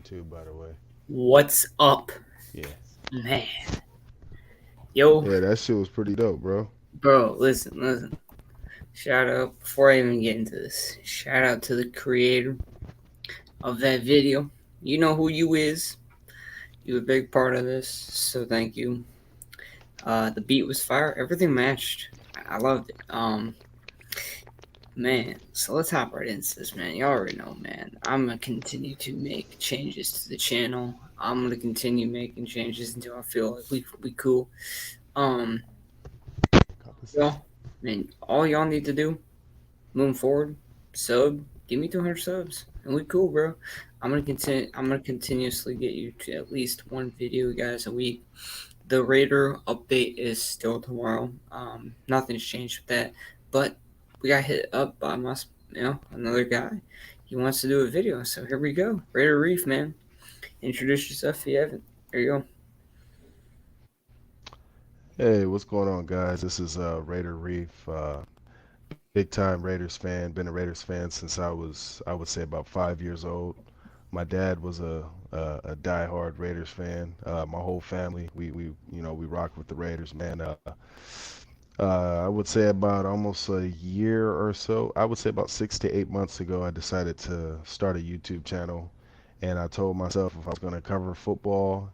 YouTube, by the way. What's up, Yeah. man? Yo, Yeah, that shit was pretty dope, bro. bro, listen. Shout out, before I even get into this, shout out to the creator of that video. You know who you is. You a big part of this, so thank you. The beat was fire. Everything matched. I loved it. Man, so let's hop right into this, man. You already know, man. I'm gonna continue to make changes to the channel. I'm gonna continue making changes until I feel like we cool. Um, Composition. Y'all, man, all y'all need to do moving forward, sub, give me 200 subs, and we cool, bro. I'm gonna continue. I'm gonna continuously get you to at least one video, guys, a week. The Raider update is still tomorrow. Nothing's changed with that, but we got hit up by another guy. He wants to do a video, so here we go. Raider Reef, man, introduce yourself if you haven't. There you go. Hey, what's going on, guys? This is Raider Reef, big time Raiders fan. Been a Raiders fan since I would say, about 5 years old. My dad was a diehard Raiders fan. My whole family, we rock with the Raiders, man. I would say about almost a year or so. I would say about 6 to 8 months ago, I decided to start a YouTube channel, and I told myself if I was going to cover football,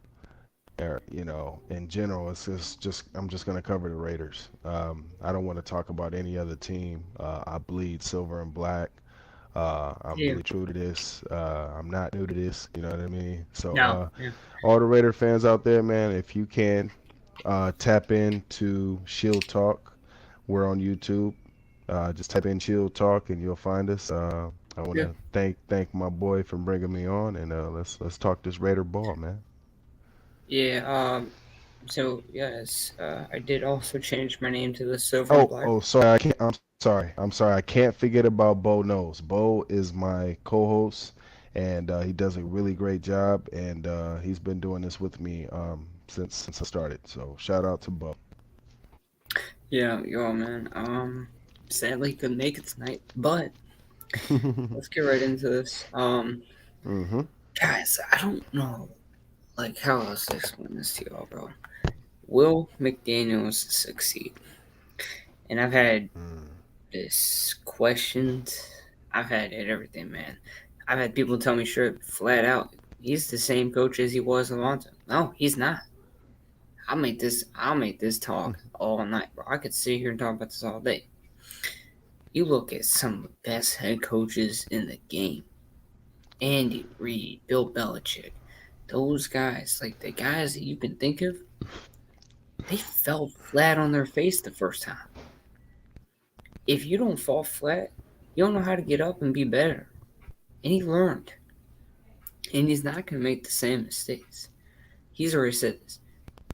or in general, it's just I'm just gonna cover the Raiders. I don't want to talk about any other team. I bleed silver and black. I'm Yeah. really true to this. I'm not new to this. You know what I mean? So, No. Yeah. all the Raider fans out there, man, if you can tap into Shield Talk, we're on YouTube. Just type in Shield Talk and you'll find us. I want Yeah. to thank my boy for bringing me on, and let's talk this Raider ball, man. Yeah. So yes, I did also change my name to the Silver and Oh, Black. oh, sorry. I can't. I'm sorry. I'm sorry. I can't forget about Bo Knows. Bo is my co-host, and he does a really great job. And he's been doing this with me since I started. So shout out to Bo. Yeah, yo, man. Sadly couldn't make it tonight, but let's get right into this. Mm-hmm. Guys, I don't know like how else to explain this to y'all, bro. Will McDaniels succeed? And I've had this questioned. I've had it everything, man. I've had people tell me straight, flat out, he's the same coach as he was a long time. No, he's not. I'll make this talk all night, bro. I could sit here and talk about this all day. You look at some of the best head coaches in the game. Andy Reid, Bill Belichick, those guys, like the guys that you can think of, they fell flat on their face the first time. If you don't fall flat, you don't know how to get up and be better. And he learned. And he's not going to make the same mistakes. He's already said this.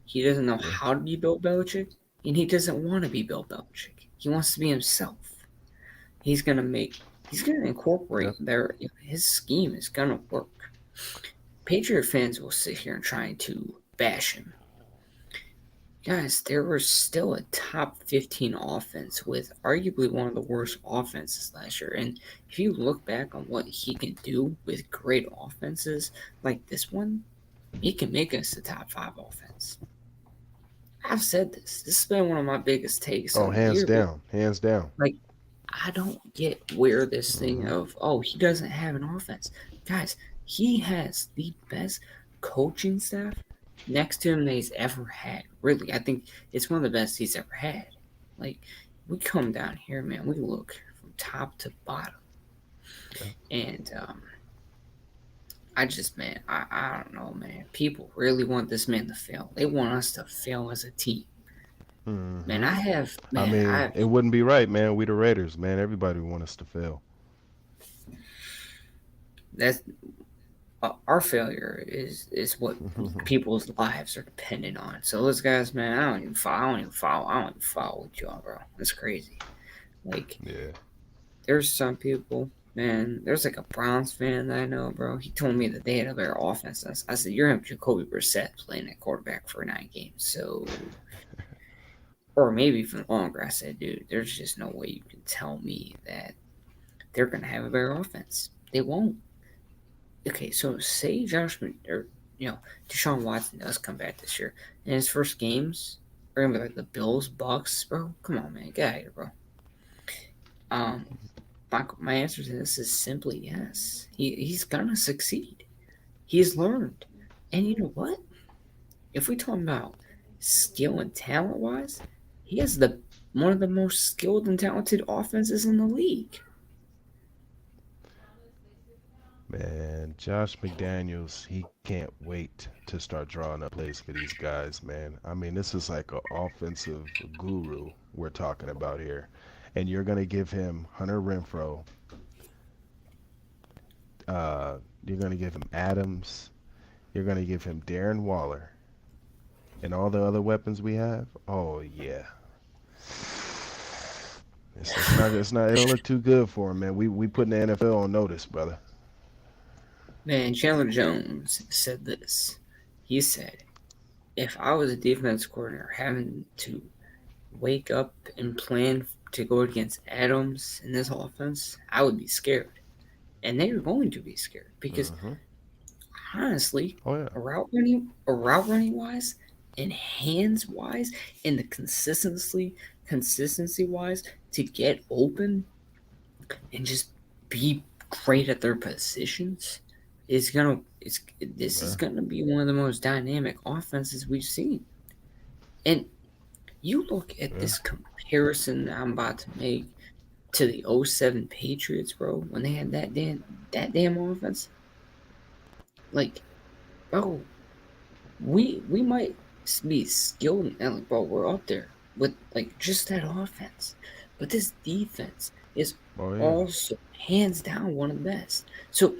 He doesn't know Yeah. how to be Bill Belichick, and he doesn't want to be Bill Belichick. He wants to be himself. He's going to incorporate Yep. his scheme is going to work. Patriot fans will sit here and try to bash him. Guys, there was still a top 15 offense with arguably one of the worst offenses last year. And if you look back on what he can do with great offenses like this one, he can make us a top 5 offense. I've said this. This has been one of my biggest takes Oh, of the hands year. down, hands down. Like, I don't get where this thing Mm-hmm. of, oh, he doesn't have an offense. Guys, he has the best coaching staff next to him that he's ever had. Really, I think it's one of the best he's ever had. Like, we come down here, man, we look from top to bottom. Yep. And I just, man, I don't know, man. People really want this man to fail. They want us to fail as a team. Man, Mm-hmm. I I mean, have it wouldn't be right, man. We the Raiders, man. Everybody want us to fail. that's our failure is what people's lives are dependent on. So those guys, man, I don't even follow with y'all, bro. That's crazy. Like, Yeah. there's some people, man. There's like a Browns fan that I know, bro. He told me that they had a better offense. I said, you're having Jacoby Brissett playing at quarterback for 9 games, so or maybe even longer. I said, dude, there's just no way you can tell me that they're gonna have a better offense. They won't. okay, so say or Deshaun Watson does come back this year, and his first games are gonna be like the Bills, Bucks, bro. Come on, man, get out of here, bro. Um, my answer to this is simply yes. He's gonna succeed. He's learned, and you know what? If we talk about skill and talent wise, he has the one of the most skilled and talented offenses in the league. Man, Josh McDaniels, he can't wait to start drawing up plays for these guys, man. I mean, this is like an offensive guru we're talking about here. And you're going to give him Hunter Renfro, you're going to give him Adams, you're going to give him Darren Waller, and all the other weapons we have. Oh, yeah. It don't look too good for him, man. We putting the NFL on notice, brother. Man, Chandler Jones said this. He said, if I was a defense coordinator having to wake up and plan to go against Adams in this offense, I would be scared. And they are going to be scared because Hmm. honestly, Oh, yeah. a route running wise, and hands wise, and the consistency wise to get open and just be great at their positions is gonna it's this is Yeah. gonna be one of the most dynamic offenses we've seen. And you look at Yeah. this comparison that I'm about to make to the '07 Patriots, bro, when they had that damn offense. Like, bro, we might be skilled and like, bro, we're up there with like just that offense. But this defense is Oh, yeah. also hands down one of the best. So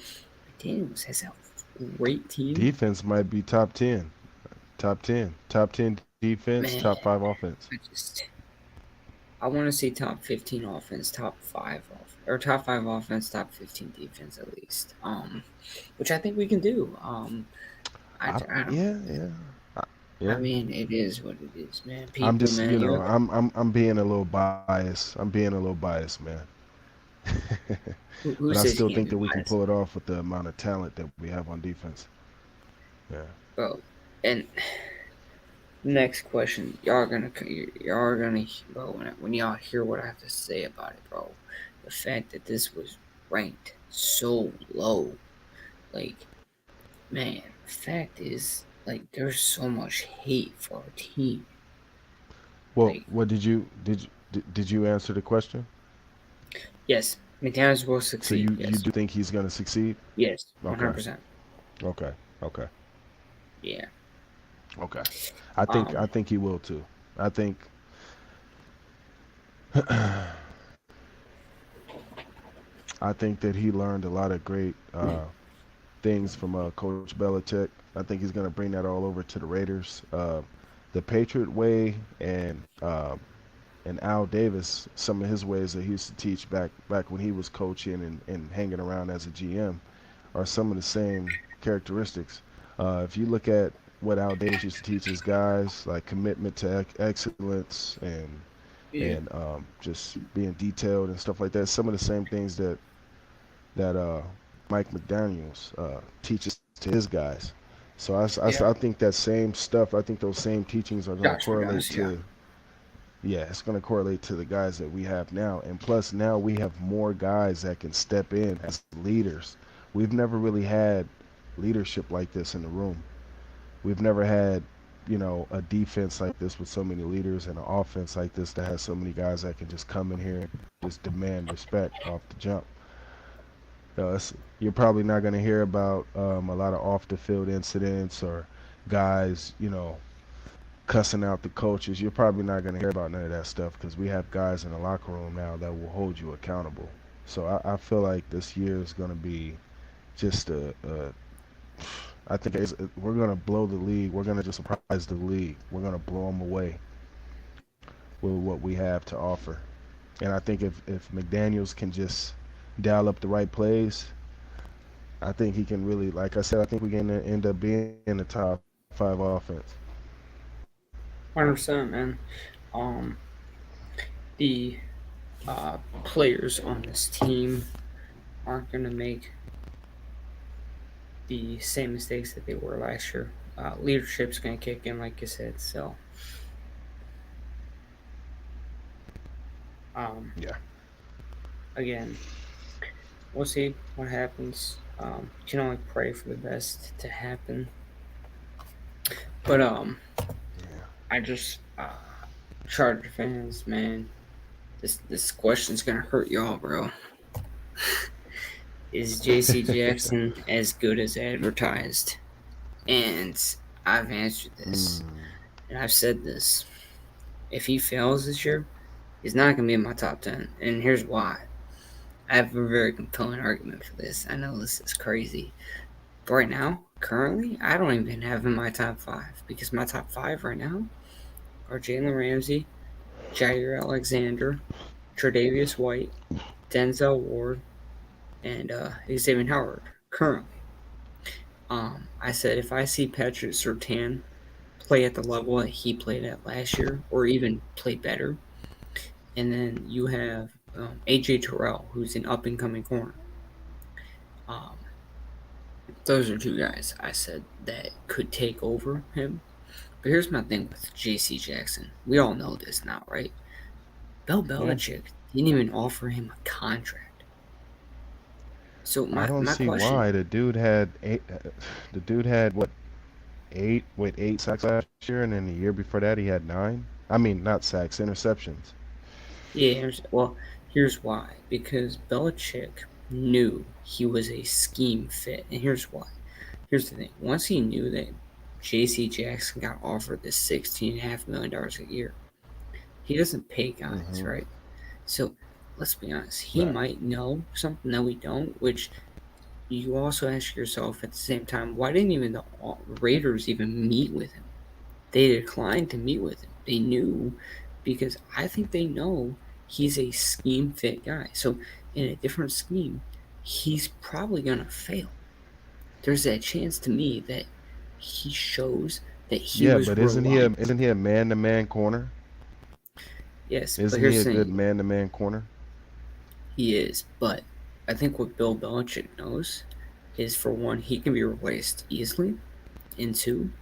McDaniels has a great team. Defense might be top 10. Top 10. Top 10 defense, Man, top 5 offense. I just I want to see top 15 offense, top 5 or top 5 offense, top 15 defense at least. Which I think we can do. I don't. Yeah, yeah. I, I yeah. mean, it is what it is, man. I'm People, just, man, you're I'm being a little biased. I'm being a little biased, man. who But I says still you can't think be that we can biased, pull it off with the amount of talent that we have on defense. Yeah. bro. And next question, y'all are gonna, bro. When y'all hear what I have to say about it, bro, the fact that this was ranked so low, like, man, the fact is, like, there's so much hate for our team. Well, Like, what did you answer the question? yes, McDaniels will So succeed. you Yes, do think he's going to succeed? yes, Okay. 100%. Okay. Okay. Yeah. Okay. I Um. think he will too. I think I think that he learned a lot of great things from Coach Belichick. I think he's going to bring that all over to the Raiders. The Patriot way and Al Davis, some of his ways that he used to teach back when he was coaching and hanging around as a GM are some of the same characteristics. If you look at what Al Davis used to teach his guys, like commitment to excellence Yeah. and just being detailed and stuff like that, some of the same things that Mike McDaniel's teaches to his guys. So Yeah. I think that same stuff, I think those same teachings are going to Gotcha, correlate guys. Yeah. to, yeah, it's going to correlate to the guys that we have now. And plus, now we have more guys that can step in as leaders. We've never really had leadership like this in the room. We've never had, a defense like this with so many leaders and an offense like this that has so many guys that can just come in here and just demand respect off the jump. You're probably not going to hear about a lot of off the field incidents or guys, cussing out the coaches. You're probably not going to hear about none of that stuff because we have guys in the locker room now that will hold you accountable. So I feel like this year is going to be just I think we're going to blow the league. We're going to just surprise the league. We're going to blow them away with what we have to offer. And I think if McDaniels can just dial up the right plays, I think he can really, like I said, I think we can end up being in the top 5 offense. 100%, man. Um, the players on this team aren't gonna make the same mistakes that they were last year. Leadership's going to kick in, like you said. So, um, Yeah. again, we'll see what happens. You can only pray for the best to happen. But Yeah. I just Charger fans, man, this question's gonna hurt y'all, bro. Is J.C. Jackson as good as advertised? And I've answered this, Mm. and I've said this. If he fails this year, he's not gonna be in my top 10, and here's why. I have a very compelling argument for this. I know this is crazy. But right now, currently, I don't even have him in my top 5 because my top 5 right now are Jalen Ramsey, Jair Alexander, Tre'Davious White, Denzel Ward, and Xavier Howard currently. I said if I see Patrick Surtain play at the level that he played at last year, or even play better, and then you have AJ Terrell, who's an up and coming corner. Um, those are two guys I said that could take over him. But here's my thing with J.C. Jackson. We all know this now, right? Bill Yeah. Belichick didn't even offer him a contract. So I don't my see question, why the dude had what eight sacks last year, and then the year before that he had nine. I mean, not sacks, interceptions. yeah, here's why. Because Belichick knew he was a scheme fit, and here's why. Here's the thing: once he knew that J.C. Jackson got offered this $16.5 million a year, he doesn't pay guys, Hmm. right? So let's be honest, he Right. might know something that we don't, which you also ask yourself at the same time, why didn't even the Raiders even meet with him? They declined to meet with him. They knew because I think they know he's a scheme fit guy. So in a different scheme, he's probably gonna fail. There's that chance to me that he shows that he Yeah, was but reliant. isn't he a man-to-man corner? Yes, but Isn't he here's a the good thing, man-to-man corner? he is. But I think what Bill Belichick knows is for one, he can be replaced easily, and two,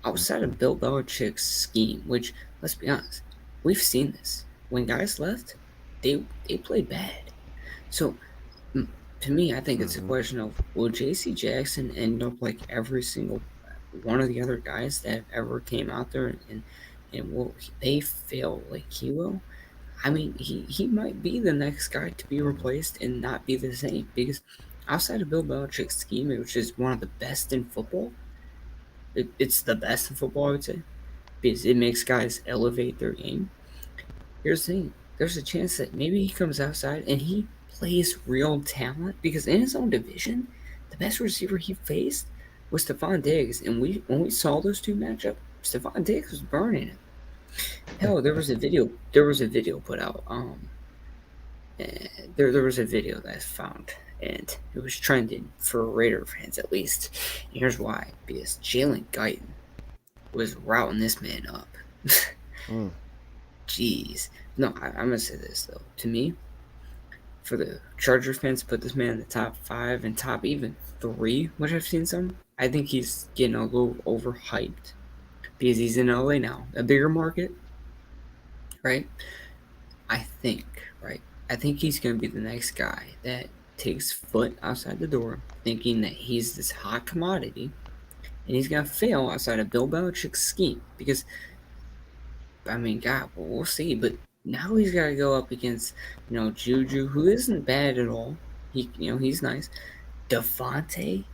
outside Hmm. of Bill Belichick's scheme, which let's be honest, we've seen this. When guys left, they played bad. So to me, I think it's a Hmm. question of will J.C. Jackson end up like every single one of the other guys that have ever came out there, and will they fail like he will? I mean, he might be the next guy to be Hmm. replaced and not be the same because outside of Bill Belichick's scheme, which is one of the best in football, it's the best in football, I would say, because it makes guys elevate their game. Here's the thing: there's a chance that maybe he comes outside and he plays real talent because in his own division, the best receiver he faced was Stephon Diggs, and when we saw those two match up, Stephon Diggs was burning him. Hell, there was a video. There was a video put out. There was a video that I found, and it was trending for Raider fans at least. And here's why: because Jalen Guyton was routing this man up. Mm. Jeez. No, I'm gonna say this though. To me, for the Charger fans to put this man in the top 5 and top even 3, which I've seen some, I think he's getting a little overhyped because he's in LA now, a bigger market, right? I think, right? I think he's gonna be the next guy that takes foot outside the door, thinking that he's this hot commodity, and he's gonna fail outside of Bill Belichick's scheme because I mean, God, well, we'll see. But now he's got to go up against, Juju, who isn't bad at all. He's nice. Devontae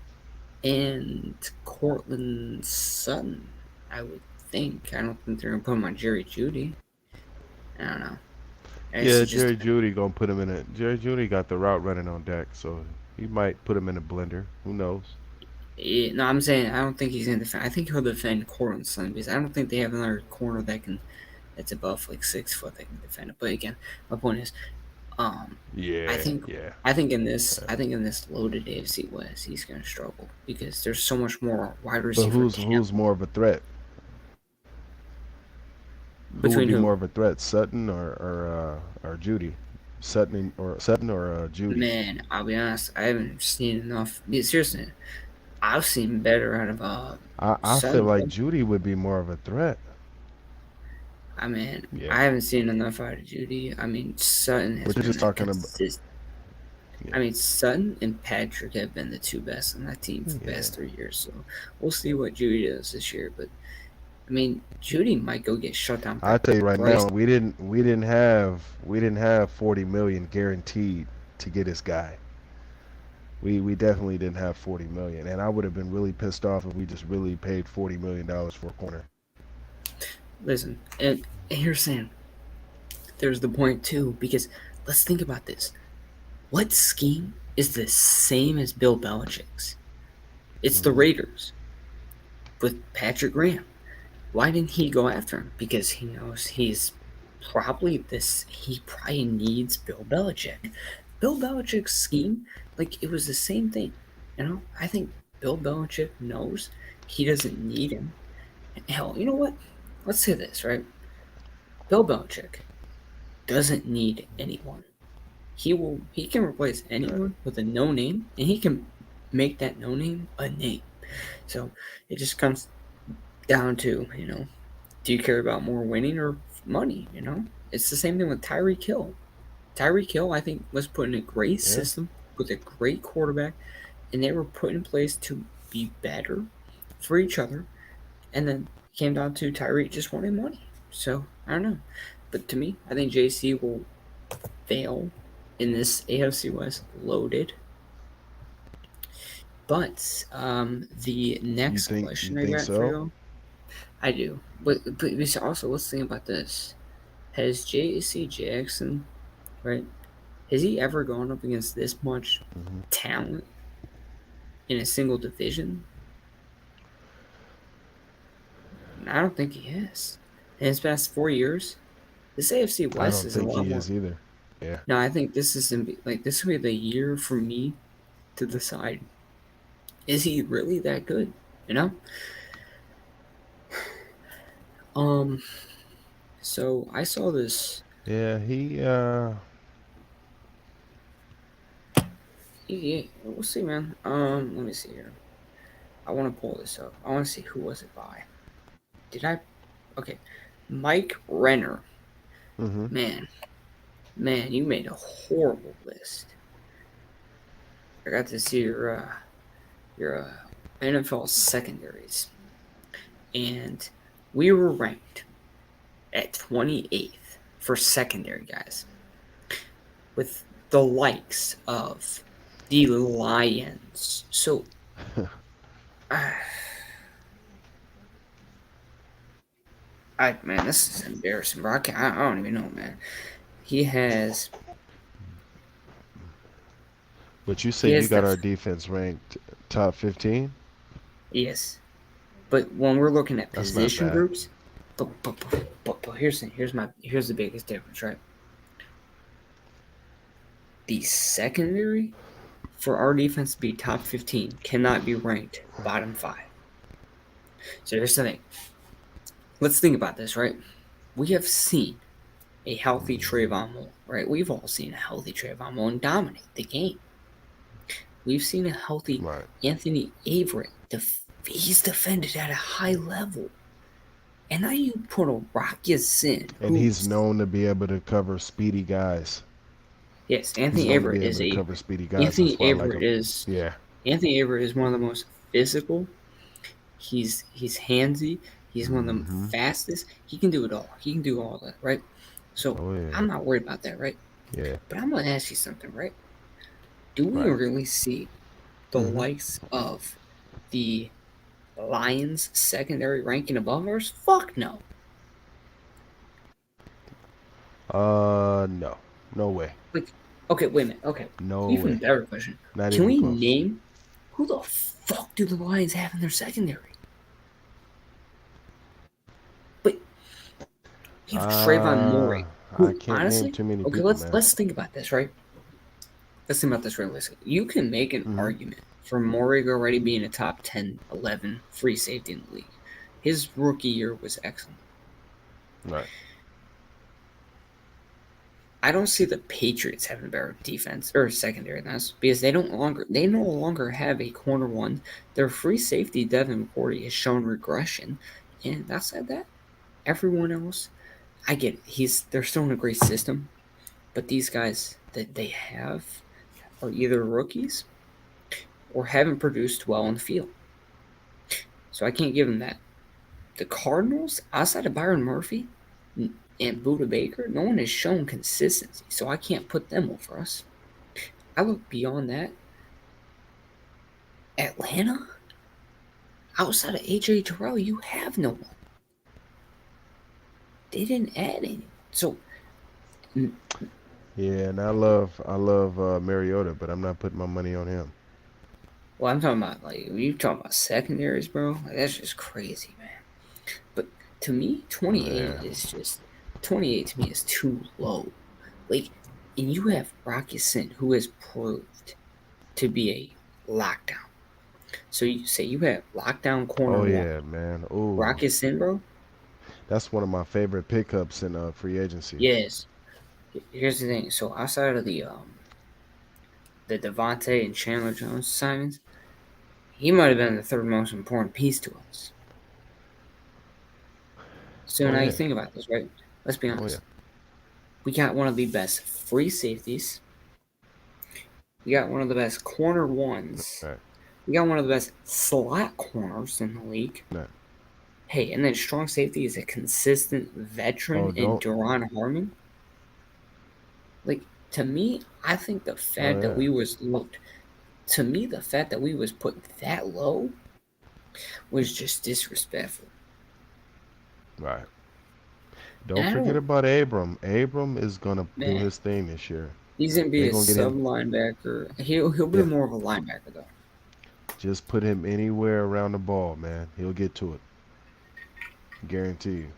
and Cortland Sutton, I would think. I don't think they're gonna put him on Jerry Judy. I don't know. I guess Yeah, it just Jerry depends. Judy gonna put him in a. Jerry Judy got the route running on deck, so he might put him in a blender. Who knows? No, I'm saying I don't think he's gonna defend. I think he'll defend Cortland Sutton because I don't think they have another corner that's above like 6 foot that can defend it. But again, my point is, Um, I Yeah, think yeah. I think in this loaded AFC West, he's going to struggle because there's so much more wide But receiver talent who's more of a threat? Who would between be who. more of a threat, Sutton or Judy? Sutton or Judy? Man, I'll be honest, I haven't seen enough. Yeah, seriously, I've seen better out of I feel Sutton. like Judy would be more of a threat. I mean, Yeah, I haven't seen enough out of Judy. I mean, Sutton has but you're been just a talking about. consistent. Yeah, I mean, Sutton and Patrick have been the two best on that team for the yeah. past 3 years. So we'll see what Judy does this year. But I mean, Judy might go get shut down by I tell you right Bryce. now, we didn't have 40 million guaranteed to get this guy. We definitely didn't have 40 million, and I would have been really pissed off if we just really paid 40 million dollars for a corner. Listen, and here's Sam. There's the point too, because let's think about this. What scheme is the same as Bill Belichick's? It's the Hmm. Raiders with Patrick Graham. Why didn't he go after him? Because he knows he probably needs Bill Belichick. Bill Belichick's scheme, like it was the same thing. I think Bill Belichick knows he doesn't need him. Hell, you know what? Let's say this, right? Bill Belichick doesn't need anyone. He can replace Right. anyone with a no name, and he can make that no name a name. So it just comes down to, do you care about more winning or money? It's the same thing with Tyreek Hill. Tyreek Hill, I think, was put in a great Yeah. system with a great quarterback, and they were put in place to be better for each other. And then it came down to Tyreek just wanting money. So I don't know, but to me, I think JC will fail in this AFC West loaded. But the You next think question you I think got for so? you, I do. But also, let's think about this. Has J.C. Jackson, right? Has he ever gone up against this much Hmm. talent in a single division? I don't think he has. In his past 4 years, this AFC I West don't is a think lot he more. is either. Yeah. No, I think this is like this will be the year for me to decide: is he really that good? You know. Um. So I saw this. Yeah, he Yeah, we'll see, man. Let me see here. I want to pull this up. I want to see who was it by. Did I? Okay, Mike Renner. hmm. Man, man, you made a horrible list. I got to see your NFL secondaries, and we were ranked at 28th for secondary guys, with the likes of the Lions. So, uh, man, this is embarrassing, bro. I don't even know, man. He has But you he said you has got the our defense ranked top 15? yes, but when we're looking at That's not position bad. groups, but here's the biggest difference, right? The secondary for our defense to be top 15 cannot be ranked bottom five. So here's the thing. Let's think about this, right? We have seen a healthy Trayvon Mullen, right? We've all seen a healthy Trayvon Mullen dominate the game. We've seen a healthy Right. Anthony Averett. He's defended at a high level. And now you put a Rock Ya-Sin, And he's who's known to be able to cover speedy guys. yes, He's Anthony known to be Averett able is to a cover speedy guys. Anthony That's why I like Averett him. is Yeah. Anthony Averett is one of the most physical. He's handsy. He's one of the Hmm. fastest. He can do it all. He can do all that, right? So Oh yeah. I'm not worried about that, right? Yeah. But I'm gonna ask you something, right? Do we Right. really see the Hmm. likes of the Lions secondary ranking above ours? Fuck no. No. No way. Like, okay, wait a minute. Okay, No even way. better question. Not Can even we close. name who the fuck do the Lions have in their secondary? But you have Trayvon Uh, Morey, I who can't name honestly, too many okay, people, let's man. let's think about this, right? Let's think about this realistically. You can make an Hmm. argument for Morey already being a top 10, 11 free safety in the league. His rookie year was excellent. Right. I don't see the Patriots having a better defense or secondary than us because they no longer have a corner one. Their free safety Devin McCourty has shown regression, and outside that, everyone else, I get it. They're still in a great system, but these guys that they have are either rookies or haven't produced well in the field. So I can't give them that. The Cardinals, outside of Byron Murphy and Buda Baker, no one has shown consistency, so I can't put them over us. I look beyond that. Atlanta, outside of AJ Terrell, you have no one. They didn't add any. So, Yeah, and I love Mariota, but I'm not putting my money on him. well, I'm talking about like when you talking about secondaries, bro. Like, that's just crazy, man. But to me, 28 Yeah. is just 28 to me is too low. Like, and you have Rocky Sin, who has proved to be a lockdown. So you say you have lockdown corner Oh one, yeah, man. Ooh, Rocky Sin, bro. that's one of my favorite pickups in free agency. Yes. Here's the thing. So outside of the Devontae and Chandler Jones signings, he might have been the third most important piece to us. So Oh now you yeah. think about this, right? Let's be Oh yeah. honest. We got one of the best free safeties. We got one of the best corner ones. Right. We got one of the best slot corners in the league. Right. Hey, and then strong safety is a consistent Oh veteran in don't. Duron Harmon. Like, to me, I think the Oh fact that yeah. we was looked to me the fact that we was put that low was just disrespectful. Right. And Don't I forget don't, about Abram. Abram is gonna do man, his thing this year. he's gonna be They're a gonna get sub him. linebacker. He'll be Yeah. more of a linebacker though. Just put him anywhere around the ball, man. He'll get to it. Guarantee you.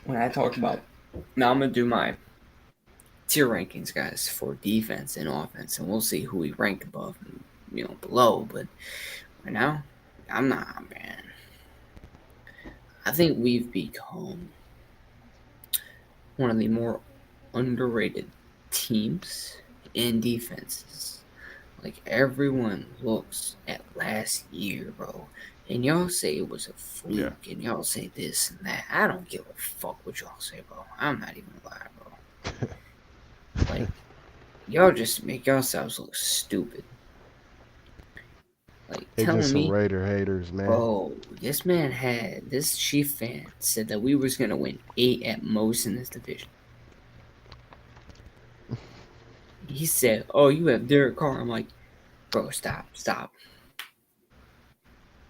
When I talk about now, I'm gonna do my tier rankings, guys, for defense and offense, and we'll see who we rank above and below. But right now, I'm not, man. I think we've become one of the more underrated teams and defenses. Like, everyone looks at last year, bro, and y'all say it was a Yeah. fluke, and y'all say this and that. I don't give a fuck what y'all say, bro. I'm not even gonna lie, bro. Like, y'all just make yourselves look stupid. Like, They just telling some me, Raider haters, man. bro, this Chief fan said that we was gonna win 8 at most in this division. He said, "Oh, you have Derek Carr." I'm like, bro, stop.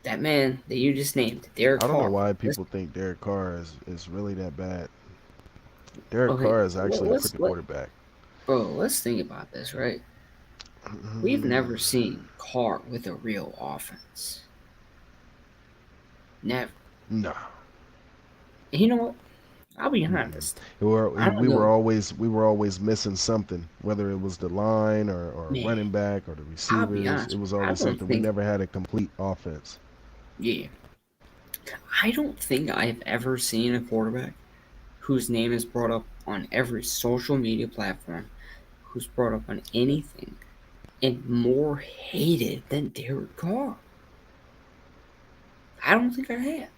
That man that you just named, Derek I don't know Carr. why Let's people think Derek Carr is really that bad. Derek okay, Carr is actually a let's pretty let quarterback. bro. Let's think about this, right? We've never seen Carr with a real offense. Never. No. And you know what? I'll be Mm-mm. honest. We were I don't we were know, always we were always missing something, whether it was the line or man. running back or the I'll be receivers. It honest. was I always don't something. We think. never had a complete offense. Yeah, I don't think I've ever seen a quarterback whose name is brought up on every social media platform, who's brought up on anything, and more hated than Derek Carr. I don't think I have.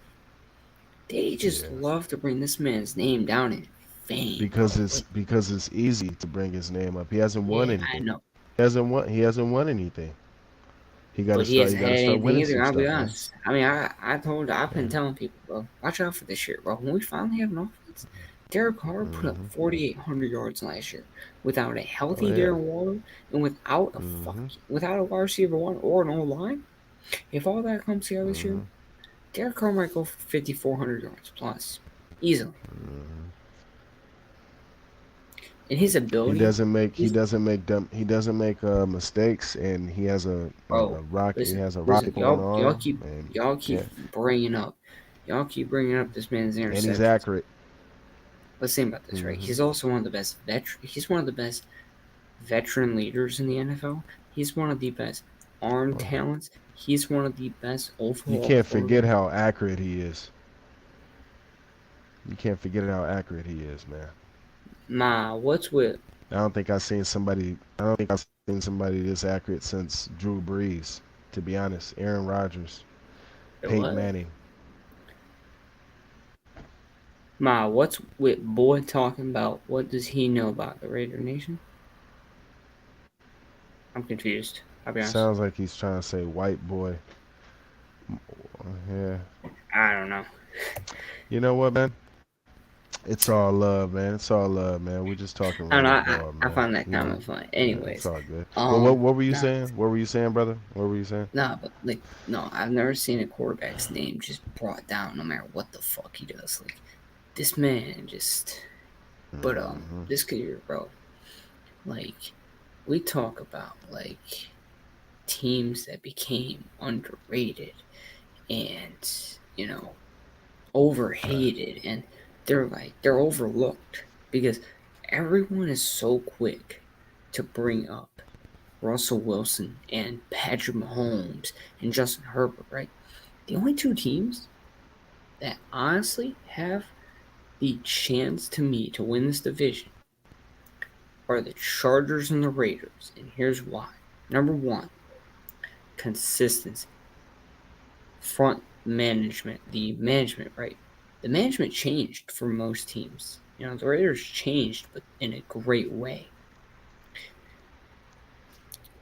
They just Yeah. love to bring this man's name down in fame, Because bro. it's Like, because it's easy to bring his name up. He hasn't won yeah, I anything. know, He hasn't won anything. He got to but he start. He hasn't got had to start anything winning either. some I'll be stuff, man. honest. I mean, I've been Yeah. telling people, bro, watch out for this year, bro. When we finally have an offense, Derek Carr put up Mhm. 4,800 yards last year without a Oh healthy yeah. Darren Waller and Mhm. without a wide receiver one or an O line. If all that comes together this year, Mhm. Derek Carr might go for 5,400 yards plus easily. Mhm. And his He ability, doesn't make he he's doesn't make dumb he doesn't make mistakes, and he has a bro. rocket. He Listen, has a listen. rocket-borne arm, and Y'all keep yeah, bringing up, y'all keep bringing up this man's and he's interceptions. accurate. Let's think about this, right? Mhm. He's also one of the best He's one of the best veteran leaders in the NFL. He's one of the best arm Well, talents. He's one of the best you overall can't forget quarterbacks. how accurate he is. You can't forget how accurate he is, man. Ma, what's with I don't think I've seen somebody. I don't think I've seen somebody this accurate since Drew Brees. To be honest, Aaron Rodgers, Peyton what? Manning. Ma, what's with boy talking about? What does he know about the Raider Nation? I'm confused. I'll be honest. Sounds like he's trying to say white boy. Yeah. I don't know. You know what, man? It's all love, man. It's all love, man. We're just talking I don't know. Raider I, ball, I man. find that You know, comment funny. it's Anyways, all good. Well, what were you nah, saying? What were you saying, brother? What were you saying? nah, but like, no, I've never seen a quarterback's name just brought down, no matter what the fuck he does. Like, this man just. But Hmm. this year, bro, like, we talk about like teams that became underrated and Right. overhated, and they're overlooked because everyone is so quick to bring up Russell Wilson and Patrick Mahomes and Justin Herbert, right? The only two teams that honestly have the chance to me to win this division are the Chargers and the Raiders, and here's why. Number one, consistency. Front management, the management, right? The management changed for most teams. The Raiders changed, but in a great way.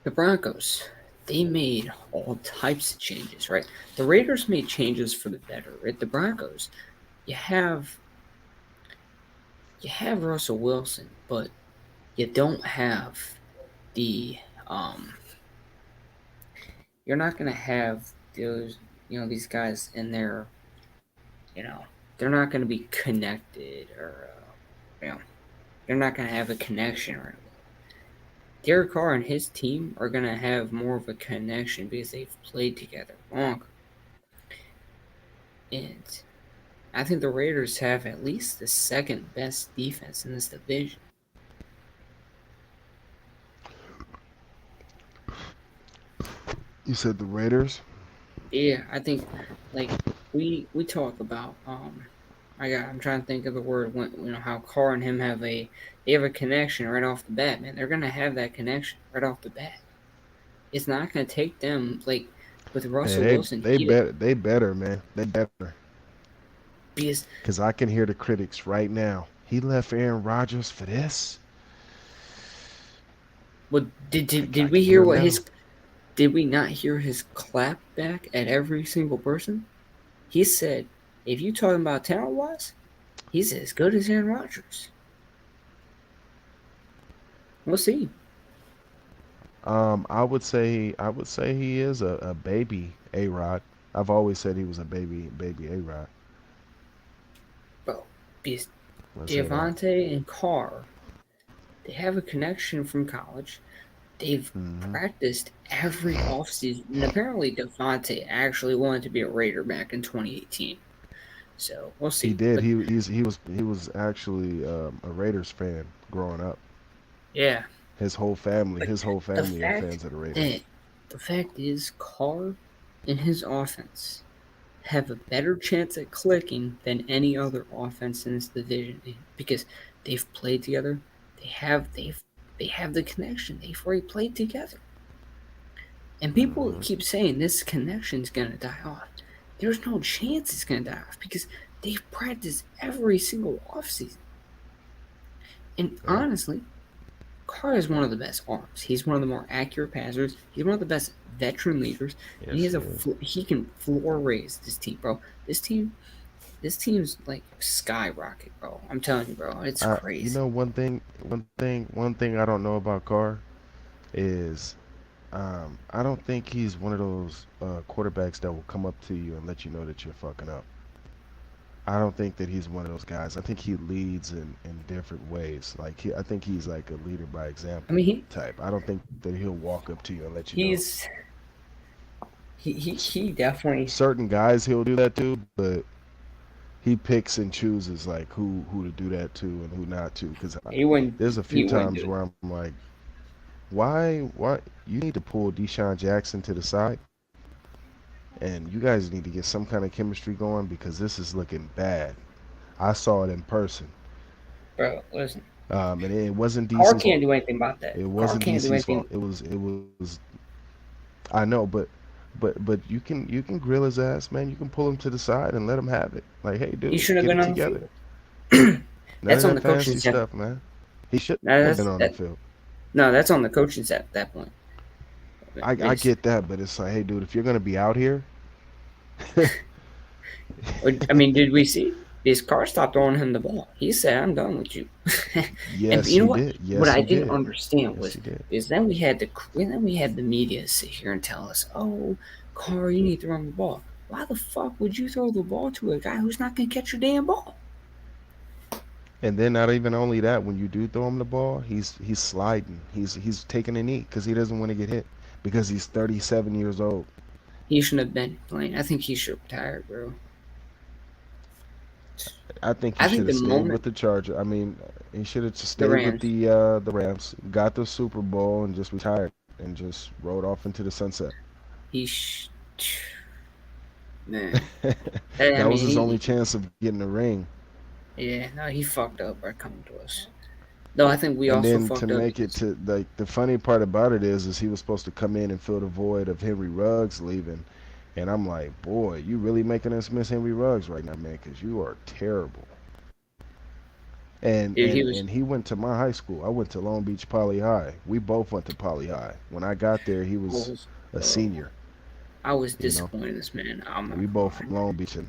The Broncos, they made all types of changes, right? The Raiders made changes for the better, right? The Broncos, you have you have Russell Wilson, but you don't have the um you're not gonna have these guys in there, you know, they're not gonna be connected or they're not gonna have a connection right away. Derek Carr and his team are gonna have more of a connection because they've played together longer. And I think the Raiders have at least the second best defense in this division. You said the Raiders. Yeah, I think like we talk about I'm trying to think of the word when how Carr and him they have a connection right off the bat, man. They're gonna have that connection right off the bat. It's not gonna take them like with Hey, Russell Wilson, they better, man. They better. because Cause I can hear the critics right now. He left Aaron Rodgers for this. what did I we can hear hear him what now. his did we not hear his clap back at every single person? He said, if you talking about talent wise, he's as good as Aaron Rodgers. We'll see. I would say he is a baby A Rod. I've always said he was a baby A Rod. Bro, because Let's say that. Javante and Carr, they have a connection from college. They've Hmm. practiced every offseason. And apparently, Devontae actually wanted to be a Raider back in 2018. So we'll He see. did. But He was actually a Raiders fan growing up. yeah, but His whole the family are fact fans of the Raiders. that the fact is, Carr and his offense have a better chance at clicking than any other offense in this division because they've played together. They have the connection. They've already played together. And people Hmm. keep saying this connection's gonna die off. There's no chance it's gonna die off because they've practiced every single offseason. And Yeah. honestly, Carr is one of the best arms. He's one of the more accurate passers. He's one of the best veteran leaders, and Yes, he is. he can floor raise this team, bro. This team's like skyrocket, bro. I'm telling you, bro, it's You crazy. know, one thing I don't know about Carr is I don't think he's one of those quarterbacks that will come up to you and let you know that you're fucking up. I don't think that he's one of those guys. I think he leads in different ways. I think he's like a leader by I example mean, type. I don't think that he'll walk up to you and let you know. he's S- he definitely Certain guys he'll do that to, but he picks and chooses like who to do that to and who not to. Because there's a few he wouldn't do times it. where I'm like, why you need to pull Deshaun Jackson to the side and you guys need to get some kind of chemistry going because this is looking bad. I saw it in person. Bro, listen. And it wasn't Carr DC's can't fault. do anything about that. It Carr wasn't can't do DC's fault. anything. It was. I know, but you can grill his ass, man. You can pull him to the side and let him have it. Like, hey, He dude, shouldn't get have it been on the together. field. None of That's on that the coaching fancy staff. stuff, man. He shouldn't No, have been that's on the that. field. No, that's on the coaching staff at that point. I It's, get that, but it's like, hey, dude, if you're gonna be out here, I mean, did we see? His car stopped throwing him the ball. He said, "I'm done with you." And yes, you know he what? did. What Yes, I he didn't did. understand Yes, was he did. is then we had the media sit here and tell us, "Oh, Carr, you need to run the ball." Why the fuck would you throw the ball to a guy who's not gonna catch your damn ball? And then not even only that, when you do throw him the ball, he's sliding. He's taking a knee because he doesn't want to get hit because he's 37 years old. He shouldn't have been playing. I think he should retire, bro. I think he I should think have the stayed moment with the Charger. I mean, he should have just the stayed with Rams, the Rams, got the Super Bowl, and just retired and just rode off into the sunset. he sh- man. I That was mean, his only he chance of getting a ring. yeah, no, he fucked up by coming to us. Though I think we And also then to fucked up make it because to like the funny part about it is he was supposed to come in and fill the void of Henry Ruggs leaving, and I'm like, boy, you really making us miss Henry Ruggs right now, man, because you are terrible. And dude, he and was. and he went to my high school. I went to Long Beach Poly High. We both went to Poly High. When I got there, he was Was a bro, senior. I was You know, disappointed in this man. I'm not we gonna both lie. from Long Beach, and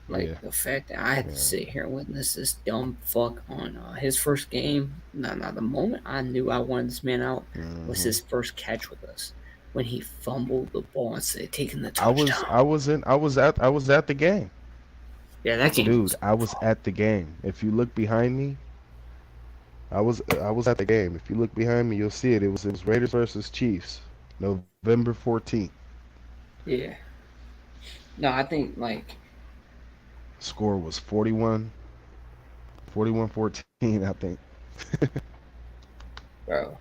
Like yeah, the fact that I had to yeah. sit here and witness this dumb fuck on his first game. No, the moment I knew I wanted this man out was Hmm. his first catch with us when he fumbled the ball instead of taking the I was touchdown. I was in I was at the game, Yeah, that game dude. was I was fuck. at the game. If you look behind me, I was at the game. If you look behind me, you'll see it. It was Raiders versus Chiefs, November 14th. Yeah. No, I think like, Score was 41-14, I think. bro.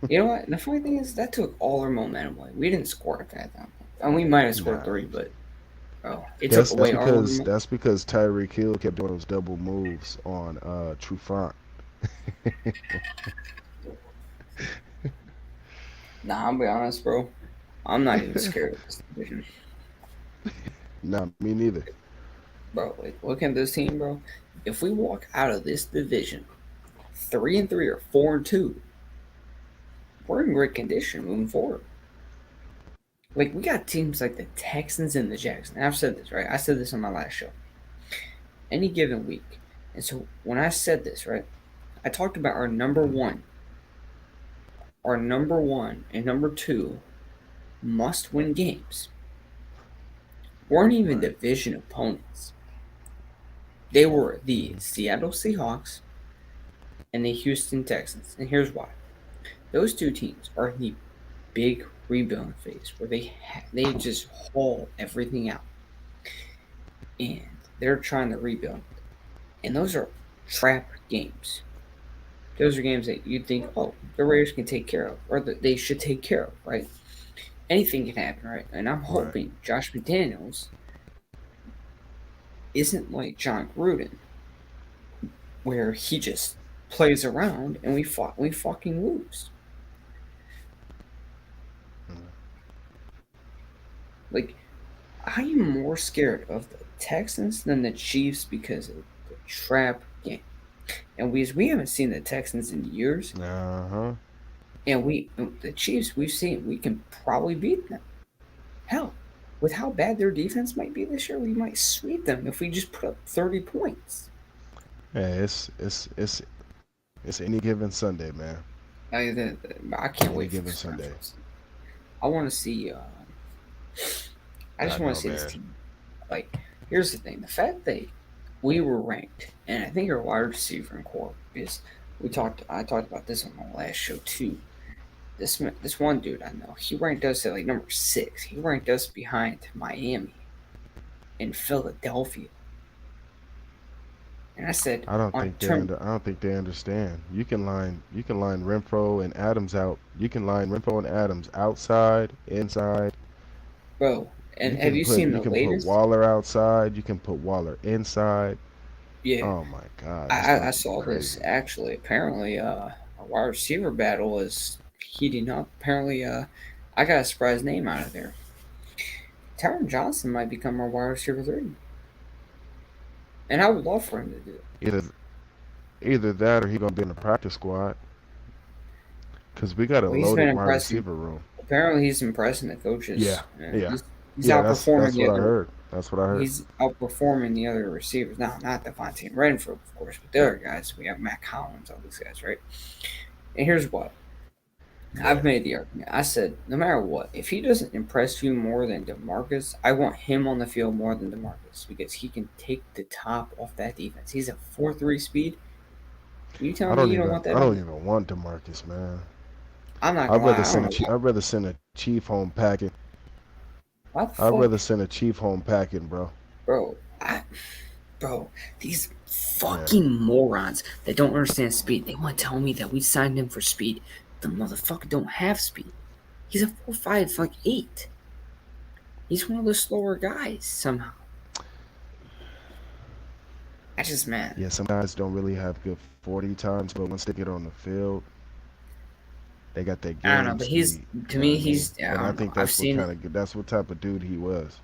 You know what? The funny thing is that took all our momentum away. We didn't score at that time. And we might have scored Nah, three, but bro, it took that's away that's all our because momentum. that's because Tyreek Hill kept doing those double moves on Trufant. Nah, I'll be honest, bro. I'm not even scared of this division, Nah, me neither. bro. Like, look at this team, bro. If we walk out of this division 3-3 or 4-2, we're in great condition moving forward. Like we got teams like the Texans and the Jags. And I've said this right. I said this on my last show. Any given week, and so when I said this right, I talked about our number one and number two must win games weren't even Right. division opponents. They were the Seattle Seahawks and the Houston Texans. And here's why. Those two teams are in the big rebuilding phase where they just haul everything out and they're trying to rebuild. And those are trap games. Those are games that you'd think, oh, the Raiders can take care of, or that they should take care of, right? Anything can happen, right? And I'm Right. hoping Josh McDaniels isn't like John Gruden, where he just plays around and we fucking lose. Like I am more scared of the Texans than the Chiefs because of the trap game. And we haven't seen the Texans in years, Uh huh. and the Chiefs we've seen we can probably beat them. Hell, with how bad their defense might be this year, we might sweep them if we just put up 30 points. Yeah, it's any given Sunday, man. I can't Any wait for given this Sunday. conference. I want to see. I just I want to know, see this man. team. Like, here's the thing: the fact that we were ranked, and I think our wide receiver and core is. I talked about this on my last show too. This one dude I know, he ranked us at like number 6. He ranked us behind Miami and Philadelphia. And I said, on term, I don't think they understand. You can line Renfro and Adams out. You can line Renfro and Adams outside, inside. bro, And have you seen You the can put latest? Waller outside. You can put Waller inside. Yeah, Oh my God, it's I about to be saw this crazy. actually. Apparently, a wide receiver battle is heating up. Apparently, I got a surprise name out of there. Tyron Johnson might become our wide receiver three, and I would love for him to do it. Either either that or he gonna be in the practice squad because we got a Well, he's been loaded wide impressing. receiver room. Apparently, he's impressing the Yeah, coaches. yeah, He's yeah. outperforming That's the what I other. heard. That's what I heard. He's outperforming the other receivers. Now, not Devontae and Renfro, of course, but the other guys. We have Matt Collins, all these guys, right? And here's what I've Yeah. made the argument. I said, no matter what, if he doesn't impress you more than Demarcus, I want him on the field more than Demarcus because he can take the top off that defense. He's a 4.3 speed. You telling me you don't want that I on don't me? even want Demarcus, man. I'm not gonna lie. I don't know why. I'd rather send a chief home packing. Why the I'd fuck, rather send a chief home packing, bro. bro? Bro, these Yeah. fucking morons that don't understand speed. They want to tell me that we signed him for speed. The motherfucker don't have speed. He's a 4.5, like 8. He's one of the slower guys somehow. I just man. Yeah, some guys don't really have good 40 times, but once they get on the field, they got that I don't know, game but he's speed. to You know what me I mean? he's I And I don't know. think I've that's what seen it. kind of that's what type of dude he was.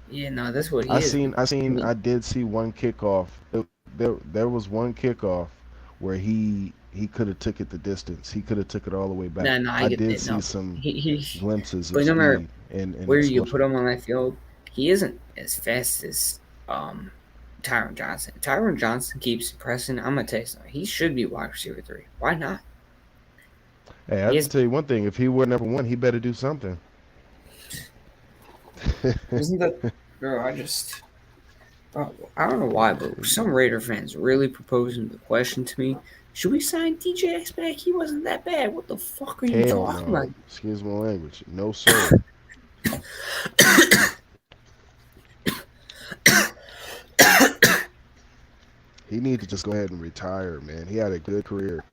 Yeah, no, that's what he is. To me, I did see one kickoff. There was one kickoff where he could have took it the distance. He could have took it all the way back. no, I I get did that. see No, some he glimpses of but no matter speed and where you put explosion. him on that field, he isn't as fast as Tyron Johnson. Tyron Johnson keeps pressing. I'm gonna tell you something. He should be wide receiver three. Why not? Hey, He I'll is tell you one thing. If he were number one, he better do something. isn't that bro? Bro, I don't know why, but some Raider fans really proposing the question to me. Should we sign DJ X back? He wasn't that bad. What the fuck are you Hell talking no. about? Excuse my language. No sir. He needs to just go ahead and retire, man. He had a good career.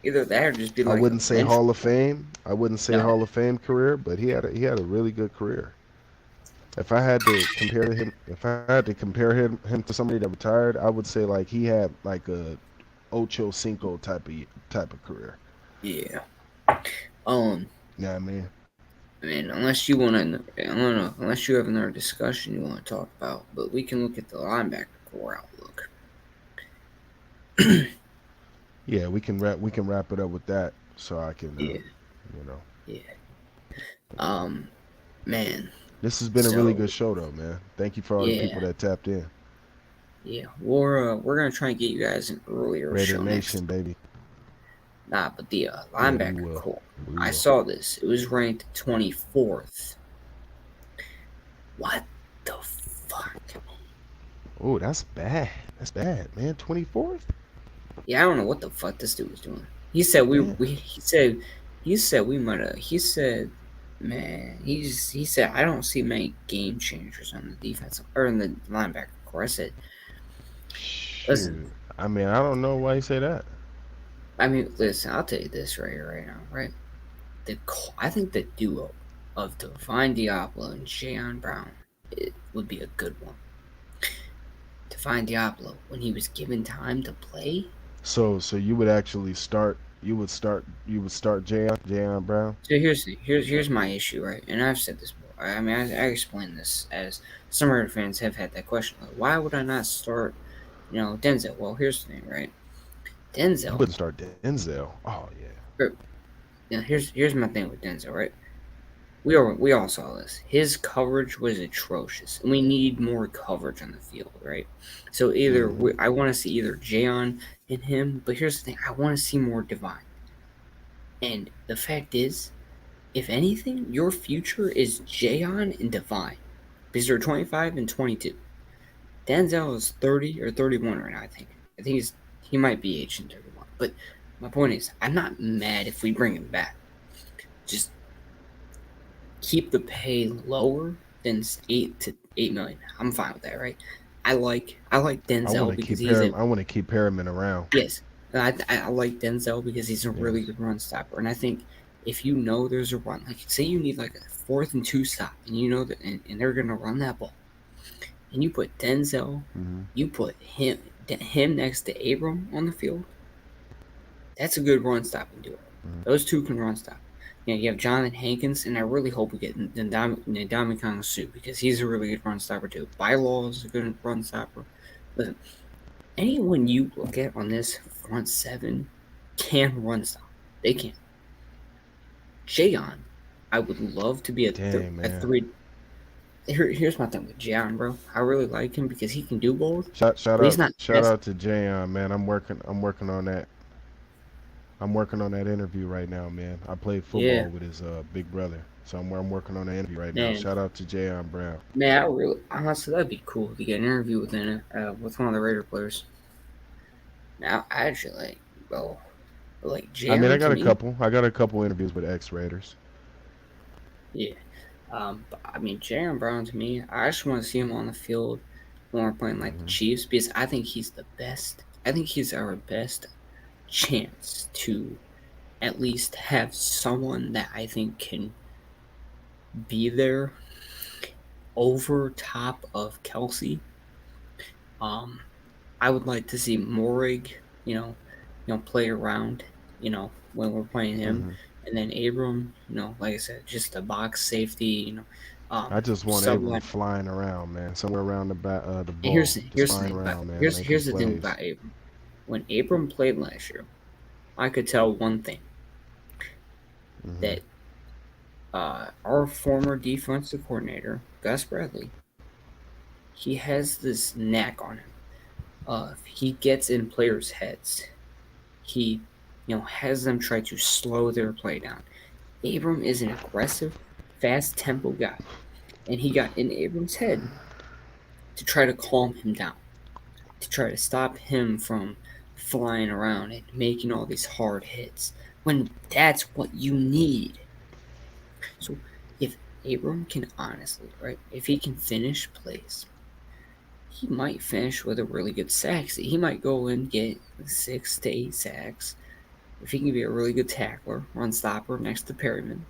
Either that or just be I like a wouldn't say bench. Hall of Fame. I wouldn't say No, Hall of Fame career, but he had a really good career. If I had to compare him to somebody that retired, I would say like he had like a Ocho Cinco type of career. yeah. Um, You know what I mean? I mean, unless you want to, I don't know, unless you have another discussion you want to talk about, but we can look at the linebacker core outlook. Yeah, we can wrap it up with that so I can Yeah, you know. yeah. Um, man. This has been a really So good show though, man. Thank you for all the yeah, people that tapped in. yeah. We're gonna try and get you guys an earlier Raider show next. Nation, baby. Nah, but the Yeah, we linebacker will. core. We I will. saw this. It was ranked 24th. What the fuck? Oh, that's bad. That's bad, man. 24th? Yeah, I don't know what the fuck this dude was doing. He said Man. he said we might have he said man, he said I don't see many game changers on the defensive or in the linebacker core. I said, listen, Shoot. I mean, I don't know why you say that. listen, I'll tell you this right now, right? I think the duo of Divine Diablo and Jayon Brown it would be a good one. Divine Diablo, when he was given time to play. So you would actually start you would start Jayon Brown? So here's my issue, right? And I've said this before. I mean, I explained this as some Raider fans have had that question. Like, why would I not start, Denzel? Well, here's the thing, right? You Denzel. wouldn't start Denzel. Oh yeah. Or, here's my thing with Denzel, right? We all saw this. His coverage was atrocious, and we need more coverage on the field, right? So Hmm. I want to see either Jayon and him, but here's the thing: I want to see more Divine. And the fact is, if anything, your future is Jayon and Divine because they're 25 and 22. Denzel is 30 or 31 right now. I think he might be aging 31. But my point is, I'm not mad if we bring him back. Just keep the pay lower than 8 to 8 million. I'm fine with that, right? I like Denzel because he's a I want to keep Harriman around. yes. I like Denzel because he's a really Yes. good run stopper, and I think if you know there's a run, like say you need like a 4th and 2 stop, and you know that, and they're gonna run that ball, and you put Denzel, Mm-hmm. you put him next to Abram on the field. That's a good run stopping duo. Mm-hmm. Those two can run stop. You have Jonathan Hankins, and I really hope we get Ndamukong Suh because he's a really good run stopper too. Bylaw is a good run stopper. Listen, anyone you look at on this front seven can run stop. They can. Jayon, I would love to be Dang, a man. three. Here's my thing with Jayon, bro. I really like him because he can do both, Shout but he's out not shout as out to Jayon, man. I'm working on that. I'm working on that interview right now, man. I played yeah, football with his big brother, so I'm working on that interview right now. man. Shout out to Jayon Brown. Man, I really honestly that'd be cool to get an interview with one of the Raider players. Now, I actually bro, like I mean, Jaron to me, I got a couple interviews with ex Raiders. yeah. But I mean, Jaron Brown to me, I just want to see him on the field when we're playing like the Hmm. Chiefs because I think he's the best. I think he's our best chance to at least have someone that I think can be there over top of Kelsey. Um, I would like to see Morig, play around, when we're playing him, Hmm. and then Abram, like I said, just a box safety, I just want Abram subline. flying around, man, somewhere around the And ball, just here's the flying thing about around, man, making here's the thing plays. about Abram. When Abram played last year, I could tell one thing Hmm. that our former defensive coordinator Gus Bradley, he has this knack on him. He gets in players' heads. He, has them try to slow their play down. Abram is an aggressive, fast tempo guy, and he got in Abram's head to try to calm him down, to try to stop him from flying around and making all these hard hits when that's what you need. So if Abram can honestly, right, if he can finish plays, he might finish with a really good sack. He might go and get 6 to 8 sacks. If he can be a really good tackler, run stopper next to Perryman,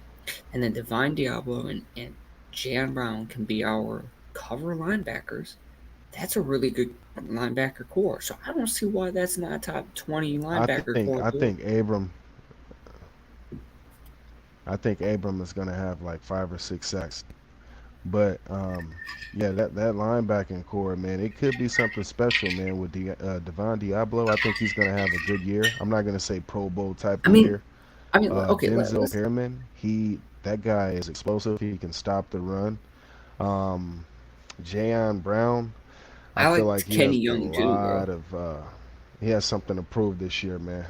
and then Divine Diablo and Jan Brown can be our cover linebackers, that's a really good linebacker core. So I don't see why that's not a top 20 I linebacker think core, I dude. think Abram I think Abram is gonna have like 5 or 6 sacks. But yeah, that linebacking core, man, it could be something special, man. With Devon Diablo, I think he's gonna have a good year. I'm not gonna say Pro Bowl type I of mean, year. okay, Denzel let's. Perryman, that guy is explosive. He can stop the run. Um, Jayon Brown, I I feel like like he has Kenny a Young too, bro. lot of he has something to prove this year, man.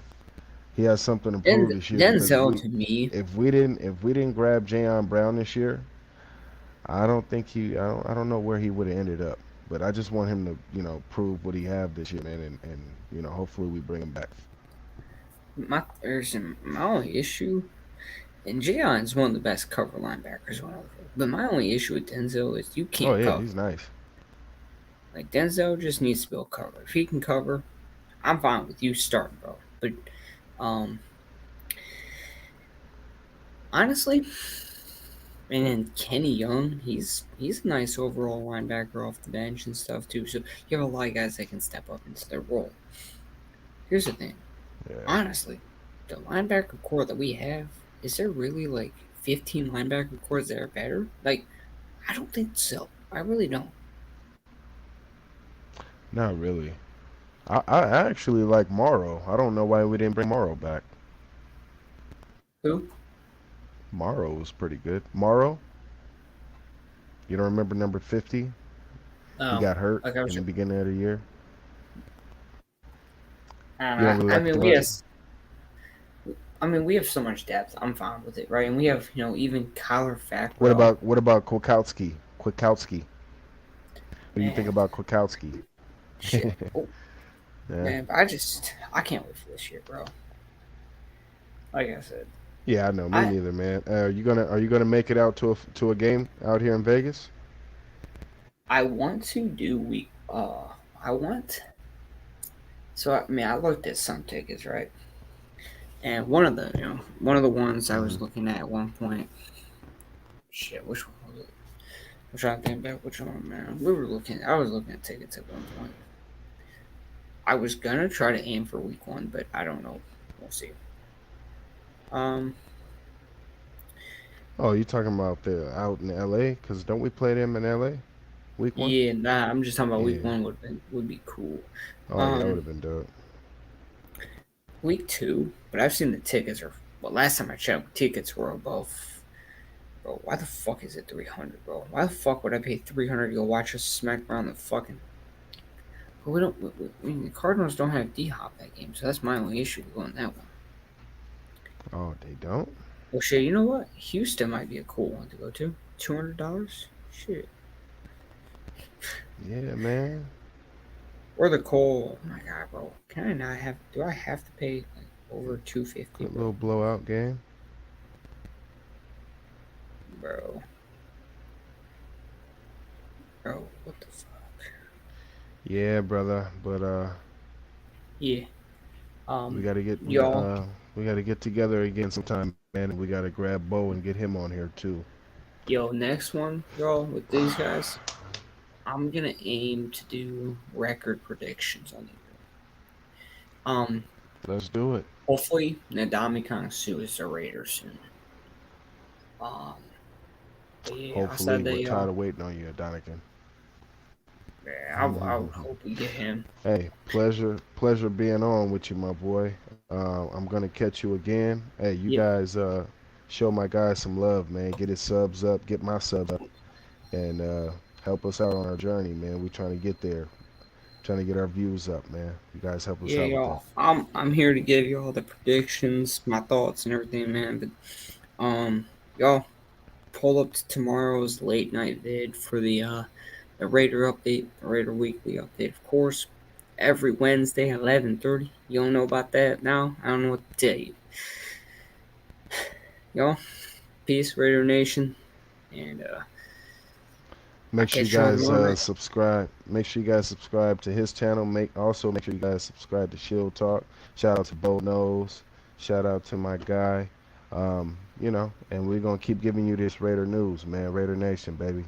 He has something to prove this year because Denzel to me, if we didn't grab Jayon Brown this year, I don't think I don't know where he would have ended up. But I just want him to, prove what he have this year, man, and hopefully we bring him back. my only issue, and Jaion's one of the best cover linebackers when I look at it. But my only issue with Denzel is you Oh can't yeah, cover. he's nice. Like Denzel just needs to be able to cover. If he can cover, I'm fine with you starting, bro. But um, honestly, and then Kenny Young, he's a nice overall linebacker off the bench and stuff too. So you have a lot of guys that can step up into their role. Here's the thing, Yeah. honestly, the linebacker core that we have, is there really like 15 linebacker cores that are better? Like, I don't think so. I really don't. Not really. I actually like Morrow. I don't know why we didn't bring Morrow back. Who? Morrow was pretty good. Morrow, you don't remember number 50? He Oh, got hurt like I in was. the beginning of the year. I don't You know. don't really I like the mean, technology? we have so much depth. I'm fine with it, right? And we have, even Kyler What Fackrell. about what about Kwiatkowski? Kwiatkowski. What do you think Man, about Kwiatkowski? shit. Oh, Yeah. man, I can't wait for this year, bro. Like I said, Yeah, I know. Me I neither, man. Are you gonna make it out to a game out here in Vegas? I want to do I want. So I mean, I looked at some tickets, right? And one of the ones I Hmm. was looking at one point. Shit, which one was it? I'm trying to think back which one, man. I was looking at tickets at one point. I was gonna try to aim for week one, but I don't know. We'll see. Um, Oh, you talking about the out in LA? Cause don't we play them in LA week one? yeah, nah, I'm just talking about week Yeah. one would be cool. Oh yeah, that would Um, have been dope. week two, but I've seen the tickets are. Well, last time I checked, tickets were above. Bro, why the fuck is it 300, bro? Why the fuck would I pay 300 to go watch us smack around the fucking? But we don't. I mean, the Cardinals don't have D Hop that game, so that's my only issue with going that one. Oh, they don't? Well, shit, you know what? Houston might be a cool one to go to. $200? Shit. Yeah, man. Or the Cole. Oh my god, bro. Can I not have. Do I have to pay like over 250, Good bro? little blowout game. Bro. Bro, what the fuck? Yeah, brother. But Yeah. we Um, gotta get y'all. we gotta get together again sometime, man. And we gotta grab Bo and get him on here too. Yo, next one, y'all, with these guys. I'm gonna aim to do record predictions on the year. Let's do it. Hopefully Nadamikong Suh is the Raider soon. Um, but yeah, Hopefully, outside we're that, tired y'all, of waiting on you, Donican. yeah, I would hope we get him. Hey, pleasure being on with you, my boy. I'm gonna catch you again. Hey, you Yep. guys, show my guy some love, man. Get his subs up, get my subs up, and help us out on our journey, man. We trying to get there, trying to get our views up, man. You guys help us Yeah, out with that. y'all. I'm here to give you all the predictions, my thoughts, and everything, man. But y'all pull up to tomorrow's late night vid for the Raider update, the Raider weekly update, of course. Every Wednesday at 11:30. You don't know about that now? I don't know what to tell you. Y'all, peace, Raider Nation, and I'll Make sure you catch y'all guys tomorrow night. subscribe. Make sure you guys subscribe to his channel. Make sure you guys subscribe to Shield Talk. Shout out to Bo Knows. Shout out to my guy. And we're gonna keep giving you this Raider news, man. Raider Nation, baby.